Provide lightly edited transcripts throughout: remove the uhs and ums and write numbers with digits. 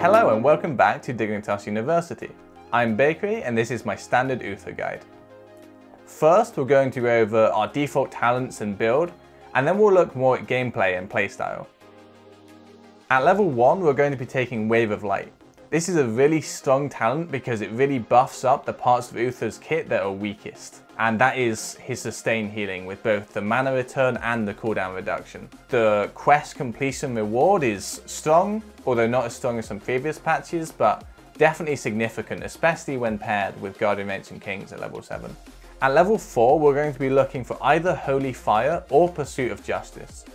Hello and welcome back to Dignitas University. I'm Bakery and this is my standard Uther guide. First we're going to go over our default talents and build, and then we'll look more at gameplay and playstyle. At level 1 we're going to be taking Wave of Light. This is a really strong talent because it really buffs up the parts of Uther's kit that are weakest. And that is his sustain healing with both the mana return and the cooldown reduction. The quest completion reward is strong, although not as strong as some previous patches, but definitely significant, especially when paired with Guardian of Ancient Kings at level 7. At level 4 we're going to be looking for either Holy Fire or Pursuit of Justice.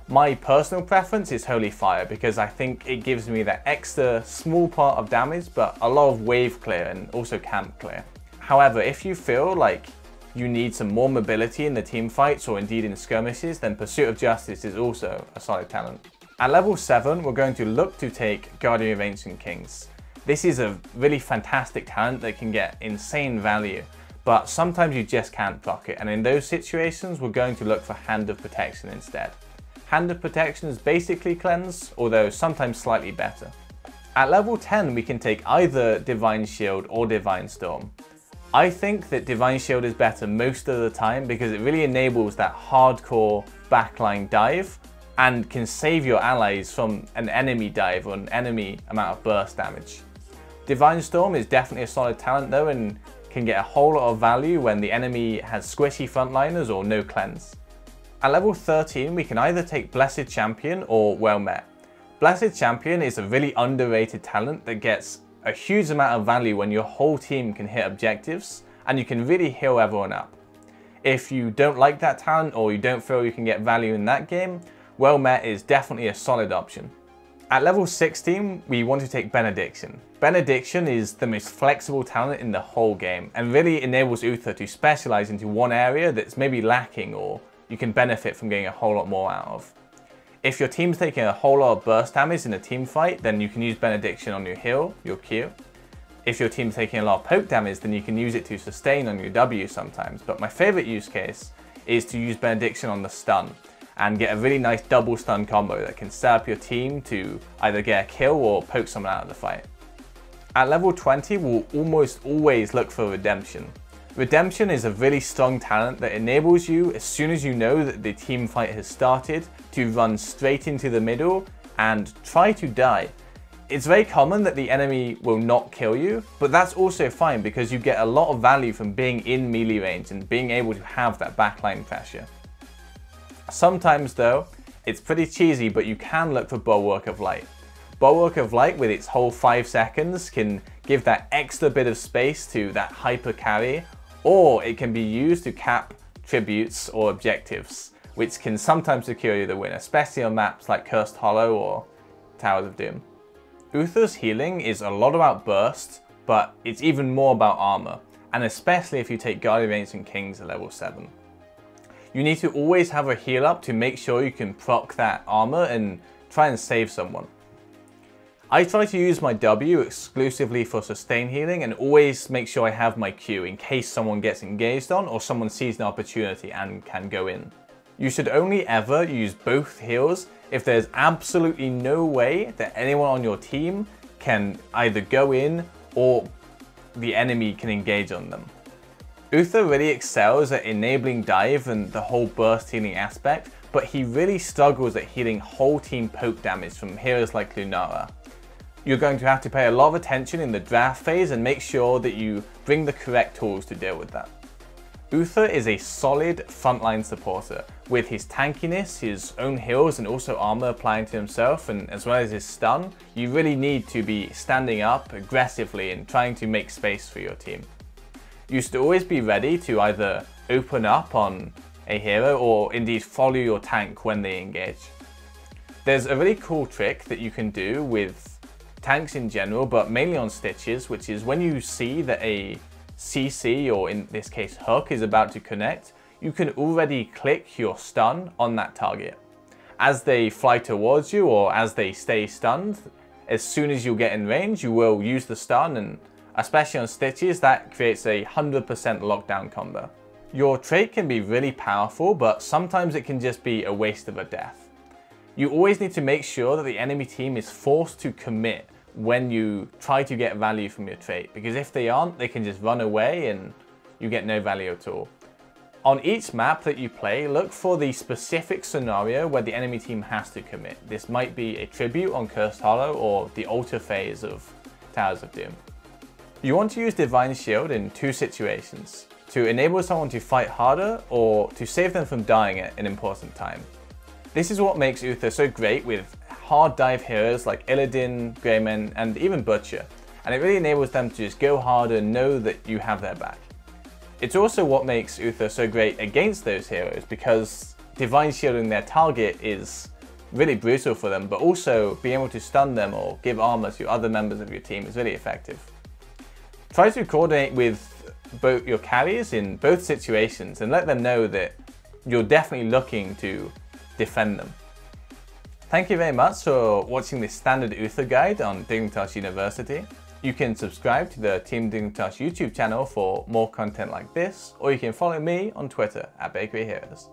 My personal preference is Holy Fire because I think it gives me that extra small part of damage but a lot of wave clear and also camp clear. However, if you feel like you need some more mobility in the team fights or indeed in skirmishes, then Pursuit of Justice is also a solid talent. At level 7 we're going to look to take Guardian of Ancient Kings. This is a really fantastic talent that can get insane value, but sometimes you just can't proc it, and in those situations we're going to look for Hand of Protection instead. Hand of Protection is basically cleanse, although sometimes slightly better. At level 10 we can take either Divine Shield or Divine Storm. I think that Divine Shield is better most of the time because it really enables that hardcore backline dive and can save your allies from an enemy dive or an enemy amount of burst damage. Divine Storm is definitely a solid talent though and can get a whole lot of value when the enemy has squishy frontliners or no cleanse. At level 13 we can either take Blessed Champion or Well Met. Blessed Champion is a really underrated talent that gets a huge amount of value when your whole team can hit objectives and you can really heal everyone up. If you don't like that talent or you don't feel you can get value in that game, Well Met is definitely a solid option. At level 16 we want to take Benediction. Benediction is the most flexible talent in the whole game and really enables Uther to specialize into one area that's maybe lacking or you can benefit from getting a whole lot more out of. If your team's taking a whole lot of burst damage in a team fight, then you can use Benediction on your heal, your Q. If your team's taking a lot of poke damage, then you can use it to sustain on your W sometimes. But my favorite use case is to use Benediction on the stun and get a really nice double stun combo that can set up your team to either get a kill or poke someone out of the fight. At level 20, we'll almost always look for Redemption. Redemption is a really strong talent that enables you, as soon as you know that the team fight has started, to run straight into the middle and try to die. It's very common that the enemy will not kill you, but that's also fine because you get a lot of value from being in melee range and being able to have that backline pressure. Sometimes though, it's pretty cheesy, but you can look for Bulwark of Light. Bulwark of Light with its whole 5 seconds can give that extra bit of space to that hyper carry, or it can be used to cap tributes or objectives, which can sometimes secure you the win, especially on maps like Cursed Hollow or Towers of Doom. Uther's healing is a lot about burst, but it's even more about armor, and especially if you take Guardian of Ancient Kings at level 7. You need to always have a heal up to make sure you can proc that armor and try and save someone. I try to use my W exclusively for sustain healing and always make sure I have my Q in case someone gets engaged on or someone sees an opportunity and can go in. You should only ever use both heals if there's absolutely no way that anyone on your team can either go in or the enemy can engage on them. Uther really excels at enabling dive and the whole burst healing aspect, but he really struggles at healing whole team poke damage from heroes like Lunara. You're going to have to pay a lot of attention in the draft phase and make sure that you bring the correct tools to deal with that. Uther is a solid frontline supporter with his tankiness, his own heals and also armor applying to himself, and as well as his stun. You really need to be standing up aggressively and trying to make space for your team. You should always be ready to either open up on a hero or indeed follow your tank when they engage. There's a really cool trick that you can do with tanks in general, but mainly on Stitches, which is when you see that a CC, or in this case hook, is about to connect, you can already click your stun on that target. As they fly towards you or as they stay stunned, as soon as you get in range, you will use the stun, and especially on Stitches, that creates a 100% lockdown combo. Your trait can be really powerful, but sometimes it can just be a waste of a death. You always need to make sure that the enemy team is forced to commit when you try to get value from your trait, because if they aren't, they can just run away and you get no value at all. On each map that you play, look for the specific scenario where the enemy team has to commit. This might be a tribute on Cursed Hollow or the altar phase of Towers of Doom. You want to use Divine Shield in two situations: to enable someone to fight harder or to save them from dying at an important time. This is what makes Uther so great with hard dive heroes like Illidan, Greyman, and even Butcher, and it really enables them to just go hard and know that you have their back. It's also what makes Uther so great against those heroes, because Divine Shielding their target is really brutal for them, but also being able to stun them or give armor to other members of your team is really effective. Try to coordinate with both your carries in both situations and let them know that you're definitely looking to defend them. Thank you very much for watching this standard Uther guide on Dignitas University. You can subscribe to the Team Dignitas YouTube channel for more content like this, or you can follow me on Twitter @BakeryHeroes.